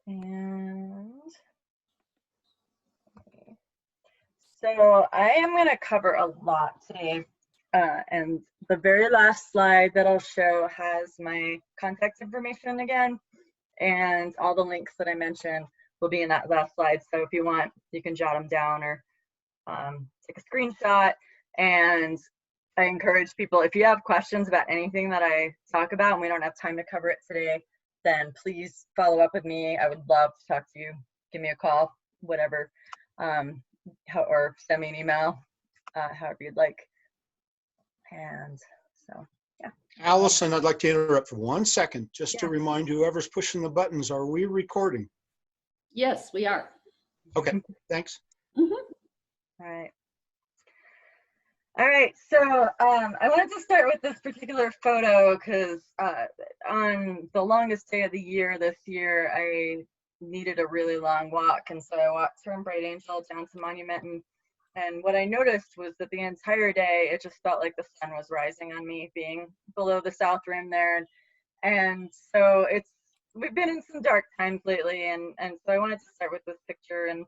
And so I am going to cover a lot today. And the very last slide that I'll show has my contact information again, and all the links that I mentioned will be in that last slide. So if you want, you can jot them down or take a screenshot. And I encourage people, if you have questions about anything that I talk about and we don't have time to cover it today, then please follow up with me. I would love to talk to you. Give me a call, whatever, or send me an email, however you'd like. And so, yeah. Alicyn, I'd like to interrupt for 1 second, just to remind whoever's pushing the buttons, are we recording? Yes, we are. Okay, thanks. Mm-hmm. All right. All right, so I wanted to start with this particular photo because on the longest day of the year this year, I needed a really long walk. And so I walked from Bright Angel down to Monument. And what I noticed was that the entire day, it just felt like the sun was rising on me, being below the south rim there. And so we've been in some dark times lately. And so I wanted to start with this picture. And,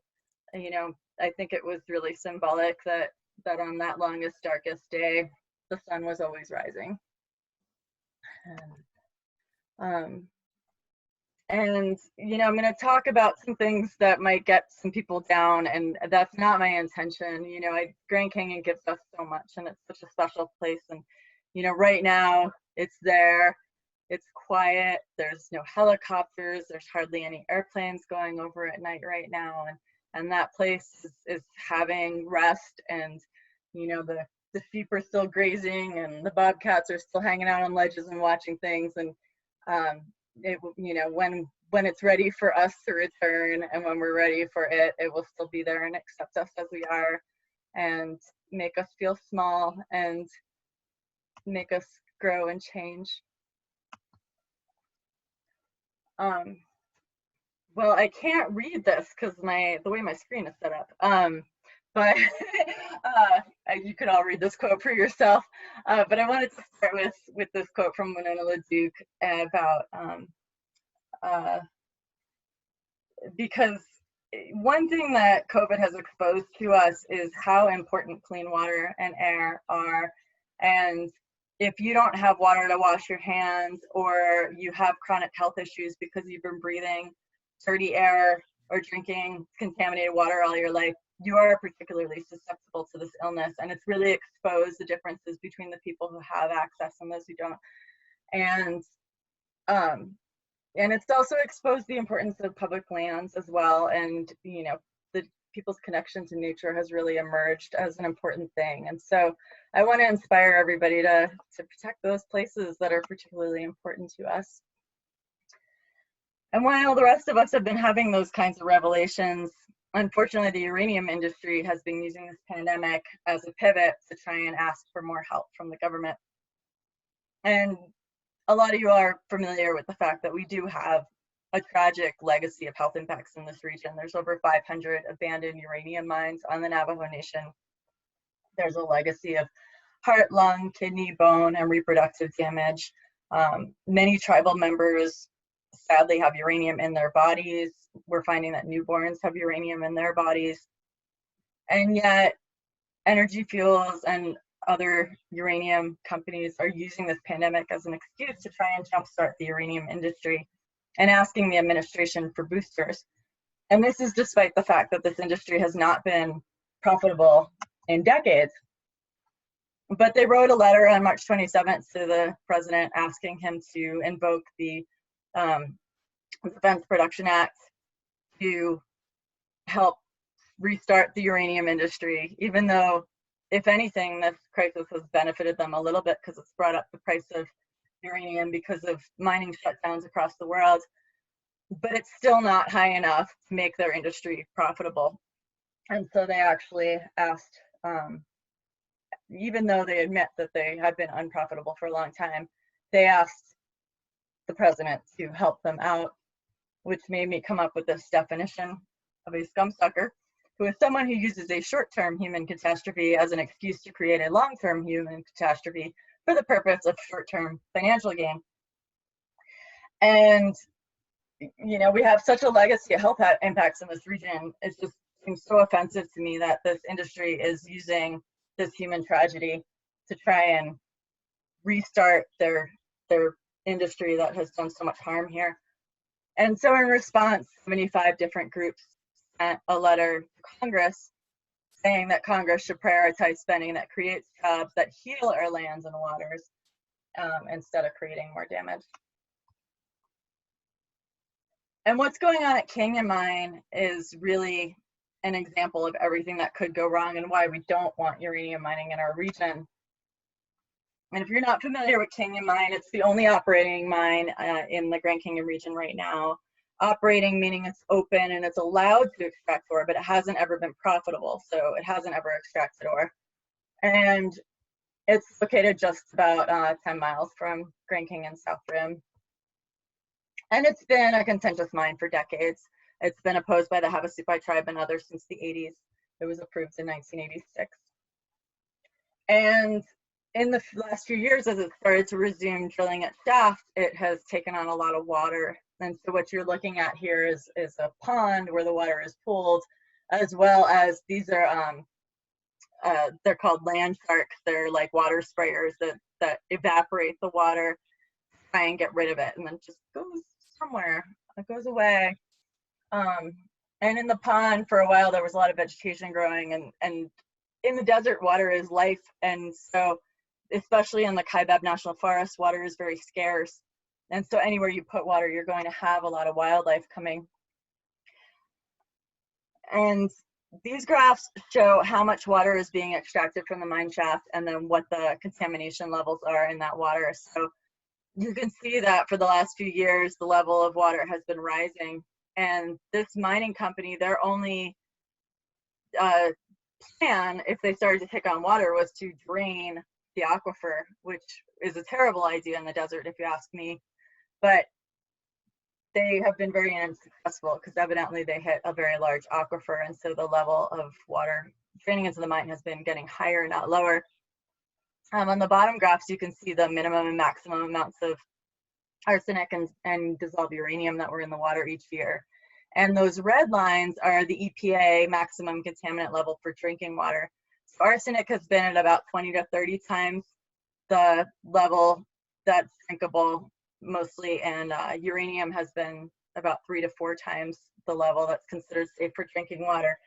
you know, I think it was really symbolic that on that longest, darkest day, the sun was always rising. And you know, I'm going to talk about some things that might get some people down, and that's not my intention. You know, Grand Canyon gives us so much, and it's such a special place. And you know, right now it's there, it's quiet, there's no helicopters, there's hardly any airplanes going over at night right now, and that place is having rest. And you know, the sheep are still grazing, and the bobcats are still hanging out on ledges and watching things. And you know, when it's ready for us to return, and when we're ready for it, it will still be there and accept us as we are, and make us feel small, and make us grow and change. Well, I can't read this because the way my screen is set up. But you could all read this quote for yourself. But I wanted to start with this quote from Winona LaDuke about because one thing that COVID has exposed to us is how important clean water and air are. And if you don't have water to wash your hands, or you have chronic health issues because you've been breathing dirty air or drinking contaminated water all your life, you are particularly susceptible to this illness. And it's really exposed the differences between the people who have access and those who don't. And it's also exposed the importance of public lands as well. And, you know, the people's connection to nature has really emerged as an important thing. And so I want to inspire everybody to protect those places that are particularly important to us. And while the rest of us have been having those kinds of revelations, unfortunately, the uranium industry has been using this pandemic as a pivot to try and ask for more help from the government. And a lot of you are familiar with the fact that we do have a tragic legacy of health impacts in this region. There's over 500 abandoned uranium mines on the Navajo Nation. There's a legacy of heart, lung, kidney, bone, and reproductive damage. Many tribal members sadly have uranium in their bodies. We're finding that newborns have uranium in their bodies. And yet Energy Fuels and other uranium companies are using this pandemic as an excuse to try and jumpstart the uranium industry and asking the administration for boosters. And this is despite the fact that this industry has not been profitable in decades. But they wrote a letter on March 27th to the president asking him to invoke the Defense Production Act to help restart the uranium industry, even though, if anything, this crisis has benefited them a little bit because it's brought up the price of uranium because of mining shutdowns across the world. But it's still not high enough to make their industry profitable. And so they actually asked, even though they admit that they had been unprofitable for a long time, they asked the president to help them out, which made me come up with this definition of a scumsucker, who is someone who uses a short-term human catastrophe as an excuse to create a long-term human catastrophe for the purpose of short-term financial gain. And you know, we have such a legacy of health impacts in this region. It just seems so offensive to me that this industry is using this human tragedy to try and restart their industry that has done so much harm here. And so in response, 75 different groups sent a letter to Congress saying that Congress should prioritize spending that creates jobs that heal our lands and waters instead of creating more damage. And what's going on at Canyon Mine is really an example of everything that could go wrong and why we don't want uranium mining in our region. And if you're not familiar with Canyon Mine, it's the only operating mine in the Grand Canyon region right now. Operating meaning it's open and it's allowed to extract ore, but it hasn't ever been profitable, so it hasn't ever extracted ore. And it's located just about 10 miles from Grand Canyon South Rim. And it's been a contentious mine for decades. It's been opposed by the Havasupai tribe and others since the 80s. It was approved in 1986. And in the last few years, as it started to resume drilling at shaft, it has taken on a lot of water. And so what you're looking at here is a pond where the water is pooled, as well as these are, they're called land sharks. They're like water sprayers that evaporate the water, try and get rid of it, and then just goes somewhere. It goes away. And in the pond, for a while, there was a lot of vegetation growing, and in the desert, water is life. And so, especially in the Kaibab National Forest, water is very scarce. And so anywhere you put water, you're going to have a lot of wildlife coming. And these graphs show how much water is being extracted from the mine shaft and then what the contamination levels are in that water. So you can see that for the last few years, the level of water has been rising. And this mining company, their only plan, if they started to take on water, was to drain the aquifer, which is a terrible idea in the desert, if you ask me. But they have been very unsuccessful because evidently they hit a very large aquifer, and so the level of water draining into the mine has been getting higher, not lower. On the bottom graphs, you can see the minimum and maximum amounts of arsenic and dissolved uranium that were in the water each year. And those red lines are the EPA maximum contaminant level for drinking water. So arsenic has been at about 20 to 30 times the level that's drinkable mostly, and uranium has been about 3 to 4 times the level that's considered safe for drinking water.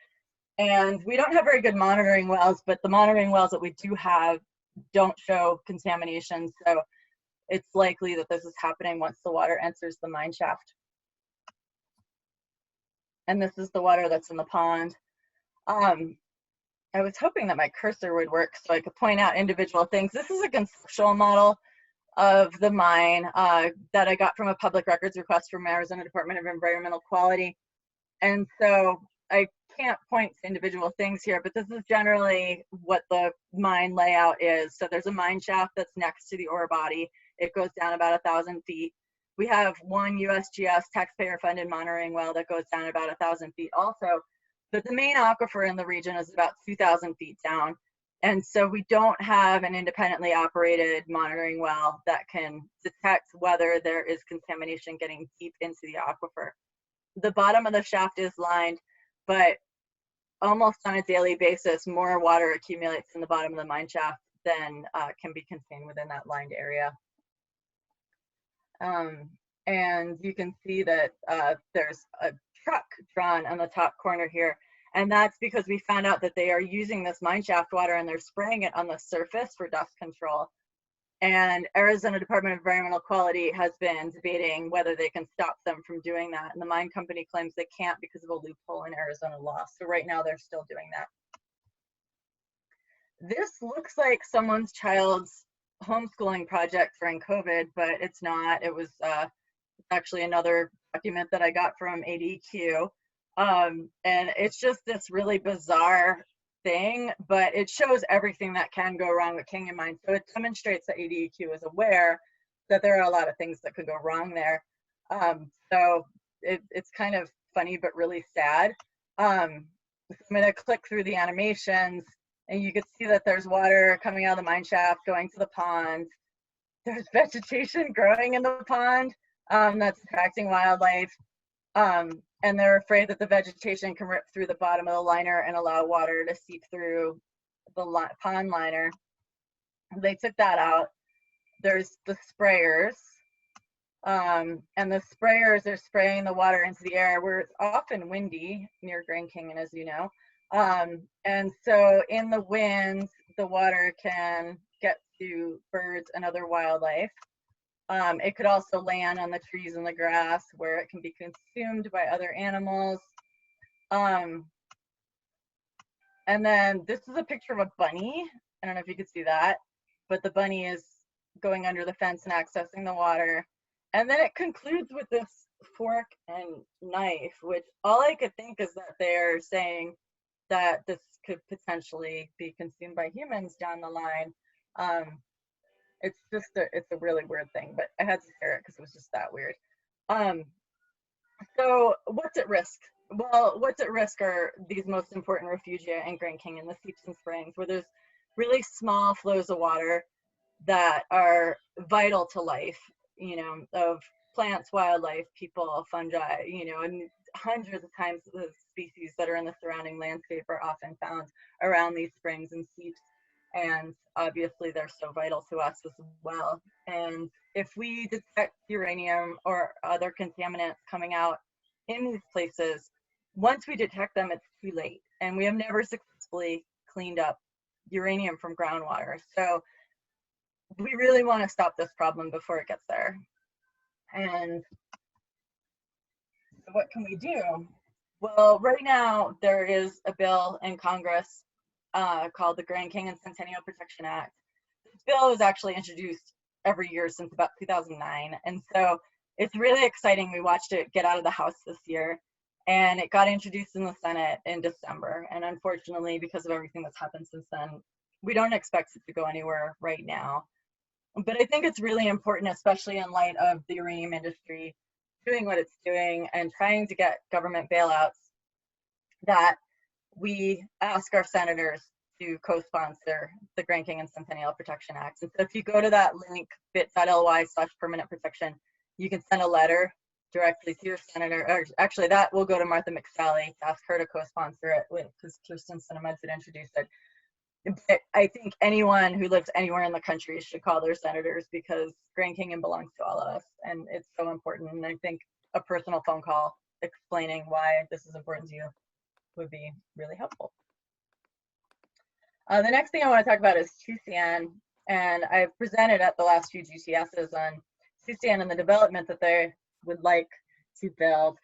And we don't have very good monitoring wells, but the monitoring wells that we do have don't show contamination, so it's likely that this is happening once the water enters the mine shaft. And this is the water that's in the pond. I was hoping that my cursor would work so I could point out individual things. This is a conceptual model of the mine that I got from a public records request from Arizona Department of Environmental Quality. And so I can't point to individual things here, but this is generally what the mine layout is. So there's a mine shaft that's next to the ore body. It goes down about 1,000 feet. We have one USGS taxpayer-funded monitoring well that goes down about 1,000 feet also. But the main aquifer in the region is about 2,000 feet down. And so we don't have an independently operated monitoring well that can detect whether there is contamination getting deep into the aquifer. The bottom of the shaft is lined, but almost on a daily basis, more water accumulates in the bottom of the mine shaft than can be contained within that lined area. And you can see that there's a truck drawn on the top corner here. And that's because we found out that they are using this mine shaft water and they're spraying it on the surface for dust control. And Arizona Department of Environmental Quality has been debating whether they can stop them from doing that. And the mine company claims they can't because of a loophole in Arizona law. So right now they're still doing that. This looks like someone's child's homeschooling project during COVID, but it's not. It was actually another document that I got from ADQ. And it's just this really bizarre thing, but it shows everything that can go wrong with Canyon Mine. So it demonstrates that ADQ is aware that there are a lot of things that could go wrong there. So it's kind of funny, but really sad. I'm gonna click through the animations and you can see that there's water coming out of the mine shaft, going to the pond. There's vegetation growing in the pond that's attracting wildlife. And they're afraid that the vegetation can rip through the bottom of the liner and allow water to seep through the pond liner. They took that out. There's the sprayers, and the sprayers are spraying the water into the air where it's often windy near Grand Canyon, as you know. And so in the wind, the water can get to birds and other wildlife. It could also land on the trees and the grass where it can be consumed by other animals. And then this is a picture of a bunny. I don't know if you could see that, but the bunny is going under the fence and accessing the water. And then it concludes with this fork and knife, which all I could think is that they're saying that this could potentially be consumed by humans down the line. It's just it's a really weird thing, but I had to share it because it was just that weird. So what's at risk? Well, what's at risk are these most important refugia in Grand Canyon, the seeps and springs, where there's really small flows of water that are vital to life, you know, of plants, wildlife, people, fungi, you know, and hundreds of times the species that are in the surrounding landscape are often found around these springs and seeps. And obviously they're so vital to us as well. And if we detect uranium or other contaminants coming out in these places, once we detect them, it's too late. And we have never successfully cleaned up uranium from groundwater. So we really want to stop this problem before it gets there. And what can we do? Well, right now there is a bill in Congress called the Grand Canyon Centennial Protection Act. This bill was actually introduced every year since about 2009. And so it's really exciting. We watched it get out of the House this year, and it got introduced in the Senate in December. And unfortunately, because of everything that's happened since then, we don't expect it to go anywhere right now. But I think it's really important, especially in light of the uranium industry doing what it's doing and trying to get government bailouts, that we ask our senators to co-sponsor the Grand Canyon Centennial Protection Act. And so if you go to that link, bit.ly/permanent protection, you can send a letter directly to your senator, or actually that will go to Martha McSally to ask her to co-sponsor it, because Kirsten Sinema had introduced it. But I think anyone who lives anywhere in the country should call their senators, because Grand Canyon belongs to all of us and it's so important. And I think a personal phone call explaining why this is important to you would be really helpful. The next thing I want to talk about is TUCN, and I've presented at the last few GTSs on TUCN and the development that they would like to build.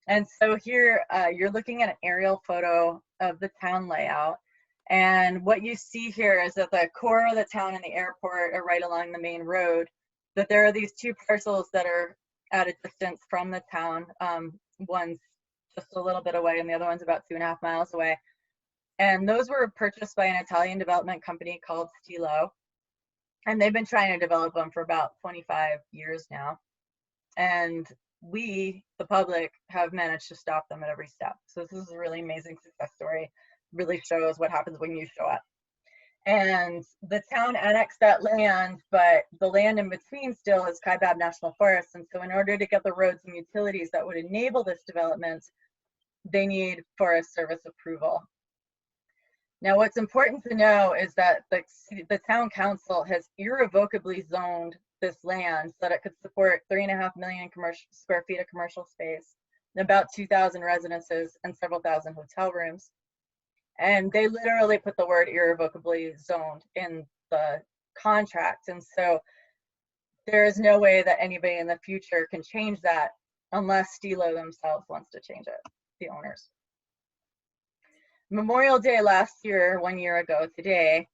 And so here you're looking at an aerial photo of the town layout. And what you see here is that the core of the town and the airport are right along the main road, but there are these two parcels that are at a distance from the town. One's just a little bit away and the other one's about 2.5 miles away. And those were purchased by an Italian development company called Stilo. And they've been trying to develop them for about 25 years now. And we, the public, have managed to stop them at every step. So this is a really amazing success story. Really shows what happens when you show up. And the town annexed that land, but the land in between still is Kaibab National Forest. And so in order to get the roads and utilities that would enable this development, they need Forest Service approval. Now, what's important to know is that the town council has irrevocably zoned this land so that it could support 3.5 million square feet of commercial space, about 2,000 residences, and several thousand hotel rooms. And they literally put the word irrevocably zoned in the contract. And so there is no way that anybody in the future can change that unless Stilo themselves wants to change it, the owners. Memorial Day last year, 1 year ago today,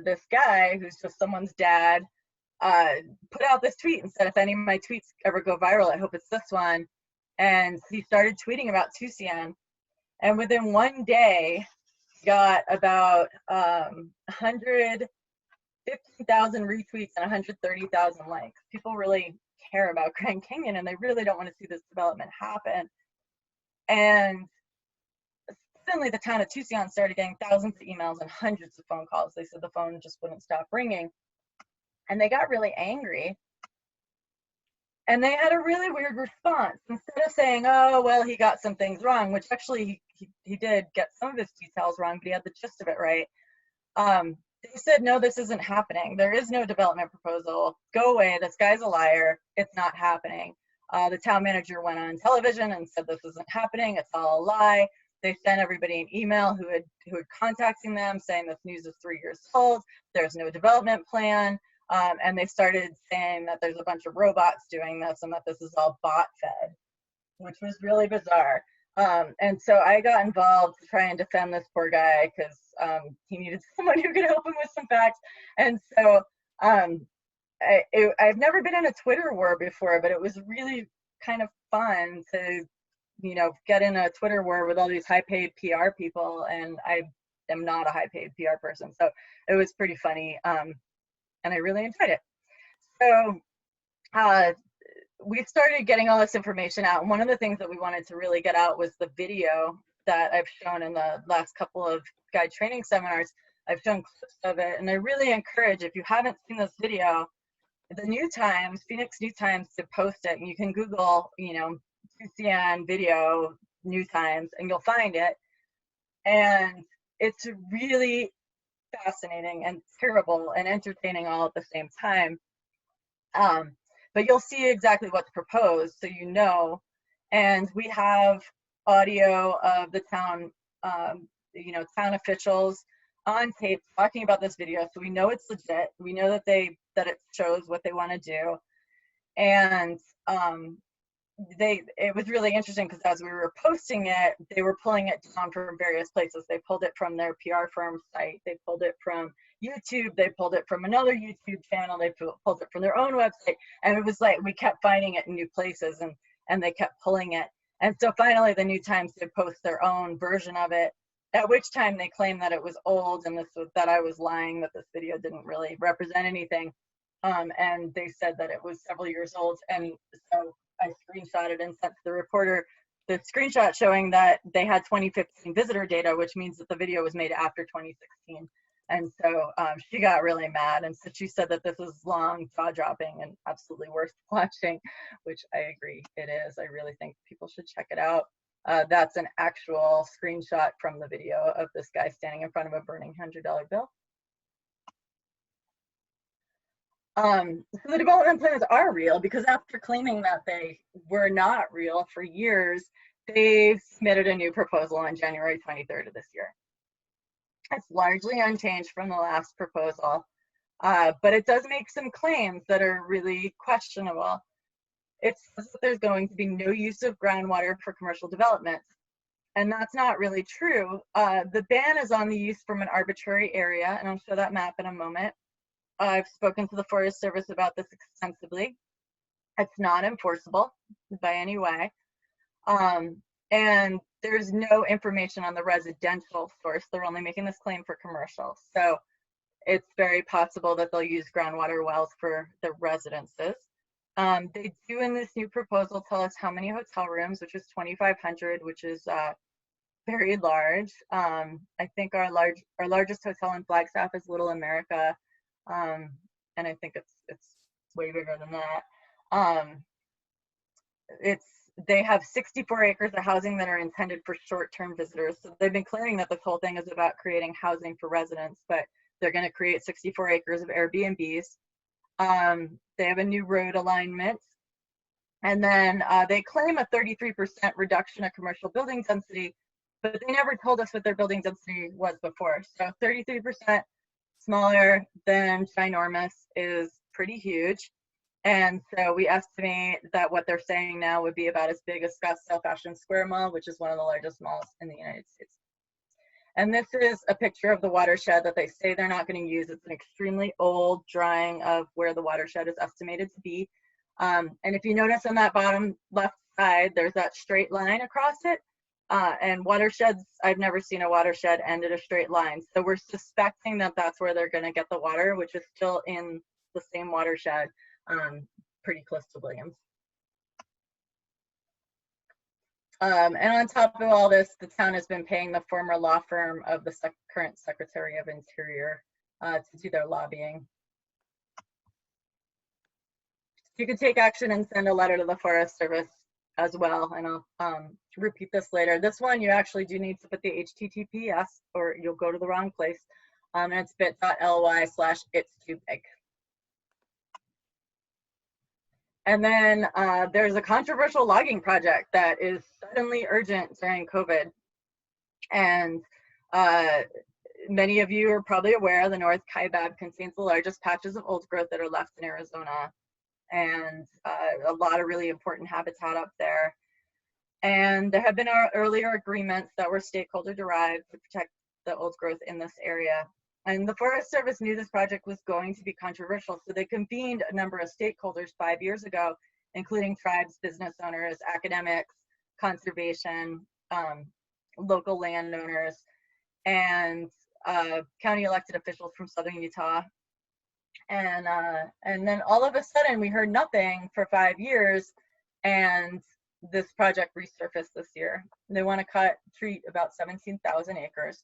this guy who's just someone's dad put out this tweet and said, if any of my tweets ever go viral, I hope it's this one. And he started tweeting about TUCN. And within 1 day, got about 150,000 retweets and 130,000 likes. People really care about Grand Canyon and they really don't want to see this development happen. And suddenly the town of TUCN started getting thousands of emails and hundreds of phone calls. They said the phone just wouldn't stop ringing. And they got really angry. And they had a really weird response. Instead of saying, oh, well, he got some things wrong, which actually he did get some of his details wrong, but he had the gist of it right. They said, no, this isn't happening. There is no development proposal. Go away. This guy's a liar. It's not happening. The town manager went on television and said this isn't happening. It's all a lie. They sent everybody an email who had contacting them saying this news is 3 years old. There's no development plan. And they started saying that there's a bunch of robots doing this and that this is all bot fed, which was really bizarre. And so I got involved to try and defend this poor guy because he needed someone who could help him with some facts. And so I've never been in a Twitter war before, but it was really kind of fun to, get in a Twitter war with all these high-paid PR people, and I am not a high-paid PR person. So it was pretty funny, and I really enjoyed it. So we started getting all this information out. And one of the things that we wanted to really get out was the video that I've shown in the last couple of guide training seminars. I've shown clips of it. And I really encourage, if you haven't seen this video, the New Times, Phoenix New Times, to post it. And you can Google, TCN video New Times, and you'll find it. And it's really fascinating and terrible and entertaining all at the same time. But you'll see exactly what's proposed, so and we have audio of the town, town officials on tape talking about this video, so we know it's legit. We know that it shows what they want to do, and it was really interesting because as we were posting it, they were pulling it down from various places. They pulled it from their PR firm site. They pulled it from YouTube. They pulled it from another YouTube channel. They pulled it from their own website. And it was like we kept finding it in new places, and they kept pulling it. And so finally, the New Times did post their own version of it, at which time they claimed that it was old and that I was lying, that this video didn't really represent anything. And they said that it was several years old. And so I screenshotted and sent to the reporter the screenshot showing that they had 2015 visitor data, which means that the video was made after 2016. And so she got really mad. And so she said that this was long, jaw-dropping, and absolutely worth watching, which I agree it is. I really think people should check it out. That's an actual screenshot from the video of this guy standing in front of a burning $100 bill. So the development plans are real, because after claiming that they were not real for years, they submitted a new proposal on January 23rd of this year. It's largely unchanged from the last proposal, but it does make some claims that are really questionable. It says that there's going to be no use of groundwater for commercial development, and that's not really true. The ban is on the use from an arbitrary area, and I'll show that map in a moment. I've spoken to the Forest Service about this extensively. It's not enforceable by any way. And there's no information on the residential source. They're only making this claim for commercial. So it's very possible that they'll use groundwater wells for the residences. They do in this new proposal tell us how many hotel rooms, which is 2,500, which is very large. I think our largest hotel in Flagstaff is Little America. And I think it's way bigger than that. They have 64 acres of housing that are intended for short-term visitors. So they've been claiming that this whole thing is about creating housing for residents, but they're going to create 64 acres of Airbnbs. They have a new road alignment. And then they claim a 33% reduction of commercial building density, but they never told us what their building density was before. So 33% smaller than ginormous is pretty huge. And so we estimate that what they're saying now would be about as big as Scottsdale Fashion Square Mall, which is one of the largest malls in the United States. And this is a picture of the watershed that they say they're not going to use. It's an extremely old drawing of where the watershed is estimated to be. And if you notice on that bottom left side, there's that straight line across it. And watersheds, I've never seen a watershed end at a straight line. So we're suspecting that that's where they're going to get the water, which is still in the same watershed, pretty close to Williams. And on top of all this, the town has been paying the former law firm of the current Secretary of Interior to do their lobbying. You could take action and send a letter to the Forest Service as well, and I'll repeat this later. This one, you actually do need to put the HTTPS, or you'll go to the wrong place, and it's bit.ly/it's-too-big. And then there's a controversial logging project that is suddenly urgent during COVID. And many of you are probably aware the North Kaibab contains the largest patches of old growth that are left in Arizona, and a lot of really important habitat up there. And there have been earlier agreements that were stakeholder derived to protect the old growth in this area. And the Forest Service knew this project was going to be controversial, so they convened a number of stakeholders 5 years ago, including tribes, business owners, academics, conservation, local landowners, and county elected officials from southern Utah. And then all of a sudden we heard nothing for 5 years, and this project resurfaced this year. They want to treat about 17,000 acres.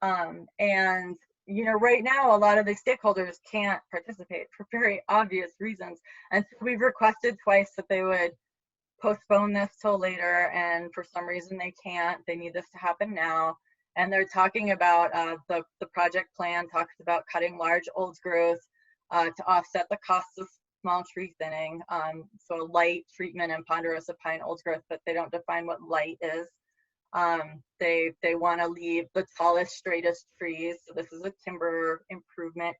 And you know, right now a lot of the stakeholders can't participate for very obvious reasons, and so we've requested twice that they would postpone this till later, and for some reason they can't. They need this to happen now, and they're talking about the project plan talks about cutting large old growth to offset the costs of small tree thinning, so light treatment and ponderosa pine old growth, but they don't define what light is. They want to leave the tallest, straightest trees. So this is a timber improvement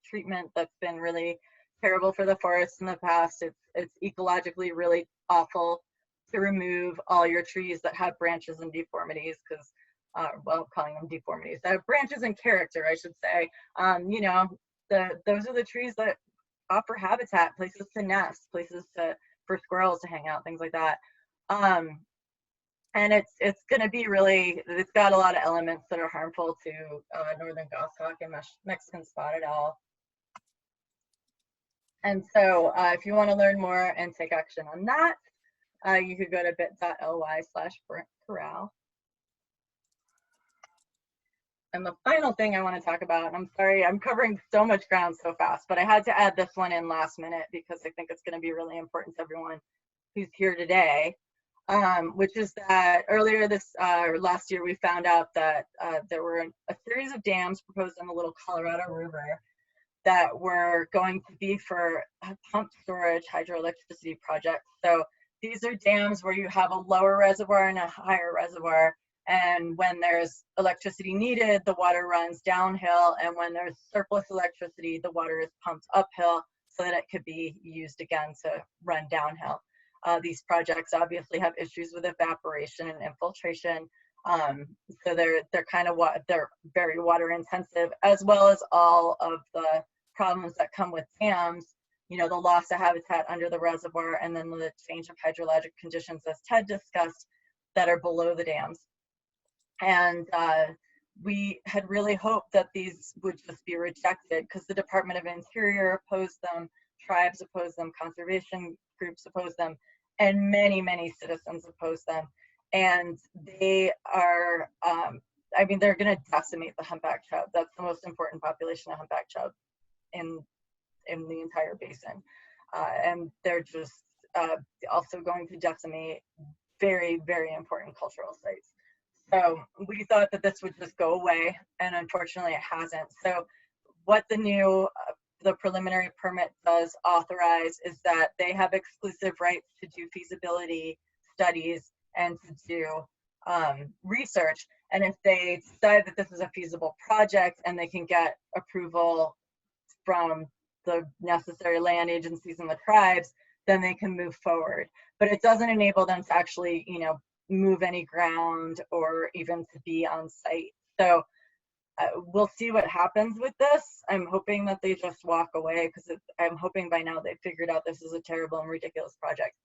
treatment that's been really terrible for the forest in the past. It's ecologically really awful to remove all your trees that have branches and deformities, because well, calling them deformities, that have branches and character, I should say. You know, those are the trees that offer habitat, places to nest, places for squirrels to hang out, things like that. And it's going to be really, it's got a lot of elements that are harmful to northern goshawk and Mexican spotted owl. And so if you want to learn more and take action on that, you could go to bit.ly/corral. And the final thing I want to talk about, and I'm sorry, I'm covering so much ground so fast, but I had to add this one in last minute because I think it's going to be really important to everyone who's here today, which is that earlier last year, we found out that there were a series of dams proposed in the Little Colorado River that were going to be for pump storage hydroelectricity projects. So these are dams where you have a lower reservoir and a higher reservoir. And when there's electricity needed, the water runs downhill. And when there's surplus electricity, the water is pumped uphill so that it could be used again to run downhill. These projects obviously have issues with evaporation and infiltration. So they're very water intensive, as well as all of the problems that come with dams, you know, the loss of habitat under the reservoir, and then the change of hydrologic conditions, as Ted discussed, that are below the dams. And we had really hoped that these would just be rejected because the Department of Interior opposed them, tribes opposed them, conservation groups opposed them, and many, many citizens opposed them. And they are, I mean, they're going to decimate the humpback chub. That's the most important population of humpback chub in the entire basin. And they're just also going to decimate very, very important cultural sites. So we thought that this would just go away, and unfortunately it hasn't. So what the preliminary permit does authorize is that they have exclusive rights to do feasibility studies and to do research. And if they decide that this is a feasible project and they can get approval from the necessary land agencies and the tribes, then they can move forward. But it doesn't enable them to actually, you know, move any ground or even to be on site. So we'll see what happens with this. I'm hoping that they just walk away, because I'm hoping by now they've figured out this is a terrible and ridiculous project.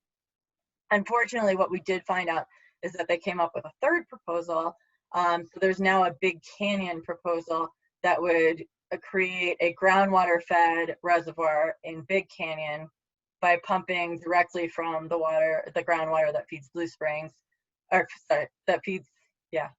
Unfortunately, what we did find out is that they came up with a third proposal. So there's now a big canyon proposal that would create a groundwater fed reservoir in Big Canyon by pumping directly from the groundwater that feeds Blue Springs, or sorry, that feeds, yeah,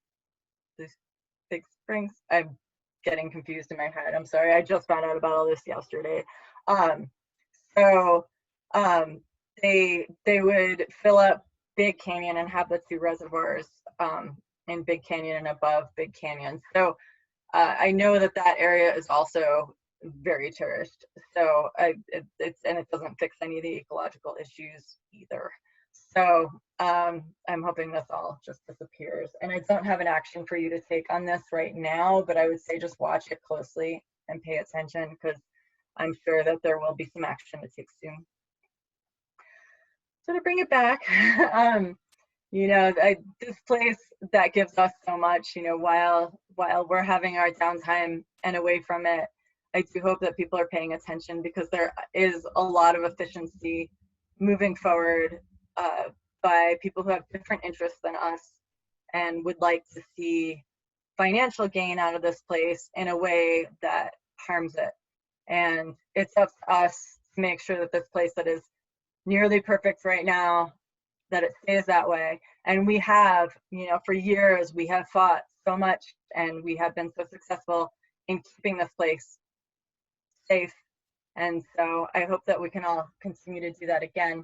Big Springs. I'm getting confused in my head. I'm sorry. I just found out about all this yesterday. So they would fill up Big Canyon and have the two reservoirs in Big Canyon and above Big Canyon. So I know that that area is also very cherished. So it doesn't fix any of the ecological issues either. So I'm hoping this all just disappears. And I don't have an action for you to take on this right now, but I would say just watch it closely and pay attention, because I'm sure that there will be some action to take soon. So to bring it back, you know, this place that gives us so much, you know, while we're having our downtime and away from it, I do hope that people are paying attention, because there is a lot of efficiency moving forward by people who have different interests than us and would like to see financial gain out of this place in a way that harms it. And it's up to us to make sure that this place that is nearly perfect right now, that it stays that way. And we have, you know, for years, we have fought so much and we have been so successful in keeping this place safe. And so I hope that we can all continue to do that again.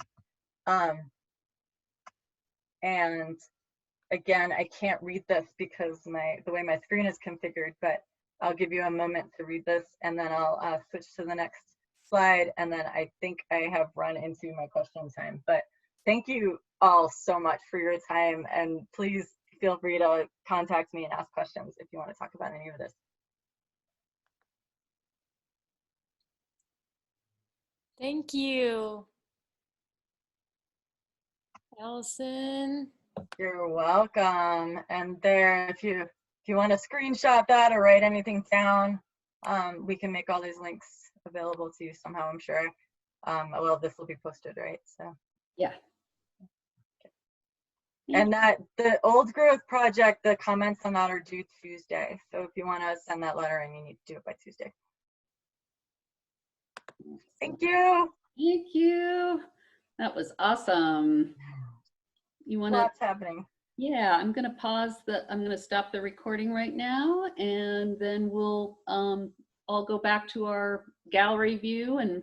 And again, I can't read this because the way my screen is configured, but I'll give you a moment to read this, and then I'll switch to the next slide, and then I think I have run into my question time. But thank you all so much for your time, and please feel free to contact me and ask questions if you want to talk about any of this. Thank you, Alicyn. You're welcome. And there, if you want to screenshot that or write anything down, we can make all these links available to you somehow, I'm sure. Well, this will be posted, right? So Yeah. okay. And that the old growth project, the comments on that are due Tuesday. So if you want to send that letter in, you need to do it by Tuesday. Thank you. Thank you. That was awesome. You want to? Lots happening. Yeah, I'm going to pause I'm going to stop the recording right now, and then we'll all go back to our gallery view and